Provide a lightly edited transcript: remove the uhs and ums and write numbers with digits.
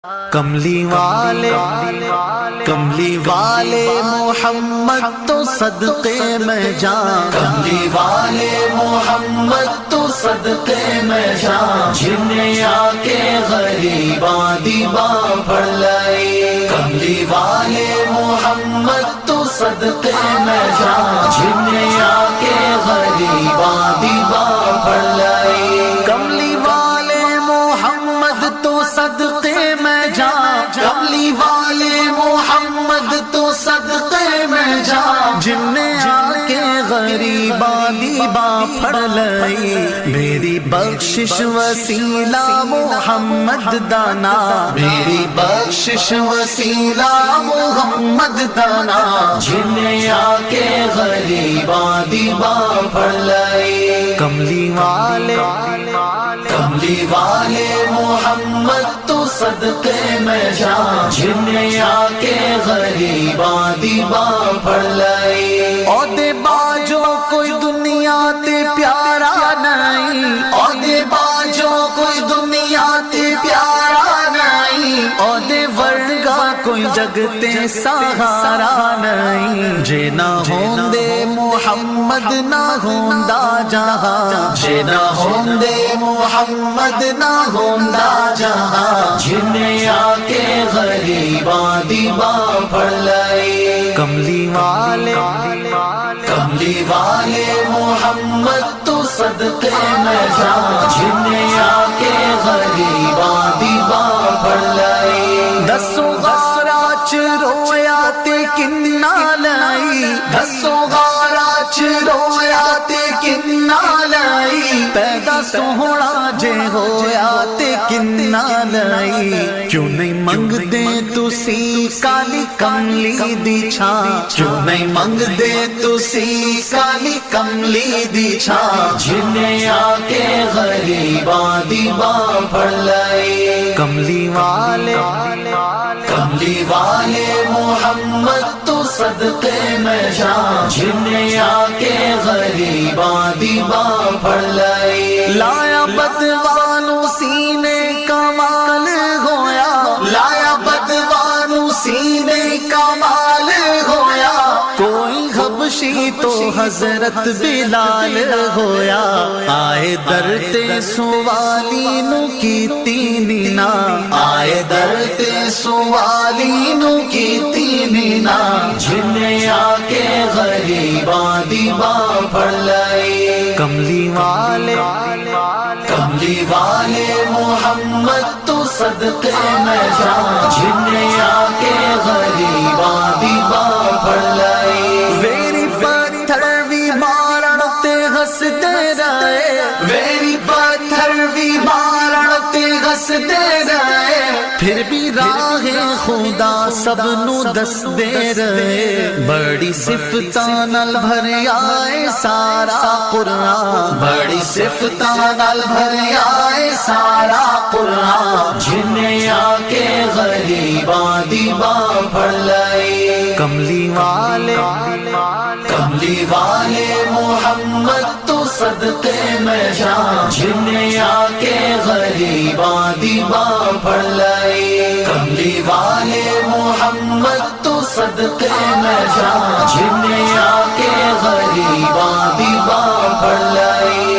کملی والے محمد تو صدقے میں جان، کملی والے محمد تو صدقے میں جان، جنہیں آ کے غریباں دیباں پڑھ لئی۔ کملی والے محمد تو صدقے میں جان، جنہیں آ کے غریباں دیباں پڑھ لئی۔ کملی والے محمد تو صدقے میں جان، کملی والے محمد تو صدقے میں جان، جن نے آ کے غریباں دیباں پڑھ لئی۔ میری بخشش وسیلہ محمد دانا، میری بخشش وسیلہ محمد دانا، جنہیں آ کے غریباں دیباں پڑھ لئی۔ کملی والے محمد تو صدقے میں جان، جنہیں آ کے غریباں دیباں پڑھ لئی۔ عہدے باجو کوئی دنیا تے پیارا نہیں، عہدے باجو کوئی دنیا تے پیارا نہیں، عہدے ورگا کوئی جگ تے سہارا نہیں۔ جے نہ ہوندے محمد نہ ہوندا جہاں، جے نہ ہوندے محمد نہ ہوندا جہاں، جنہیں آ کے غریباں دیباں پڑھ لئی۔ کملی والے محمد تو صدقے میں جان، جنہیں آ کے غریباں دیباں پڑھ لئی۔ دسو غارہ چ رویا تے کنہ لئی، دسو غارہ چ رویا تے کنہ لئی۔ پیدا سوہنا جے ہویا تے کنہ لئی۔ کیوں نہیں منگ دے تسی کالی کملی دی چھاں، کیوں نہیں منگ دے تسی کالی کملی دی چھاں، جنہیں آ کے غریباں دیباں پڑھ لئی۔ کملی والے محمد تو صدقے میں جان، جنہیں آ کے غریباں دیباں پڑھ لئی۔ لایا بدوانو سینے کمال ہویا، لایا بدوانو سینے کمال ہویا، کوئی حبشی تو حضرت بلال ہویا۔ آئے در تے سوالی نو کیتی نینا، آئے در تے سوالی نو کیتی نینا، جنہیں آ کے غریباں دیباں پڑھ لئی۔ کملی والے محمد تو صدقے میں جان، جنہیں آ کے غریباں دیباں پڑھ لئی۔ ویری پتھر بھی مارن تے ہسدے رہے، ویری پتھر بھی مارن تے ہسدے رہے، پھر بھی راہ خدا سب نو دس دے رہے۔ بڑی صفتاں نال بھریا اے سارا قرآن، بڑی صفتاں نال بھریا اے سارا قرآن، جنہیں آ کے غریباں دیباں پڑھ لئی۔ کملی والے محمد تو صدقے میں جان، جنہیں آ کے غریباں دیباں پڑھ لئی۔ کملی والے محمد تو صدقے میں جان، جنہیں آ کے غریباں دیباں پڑھ لئی۔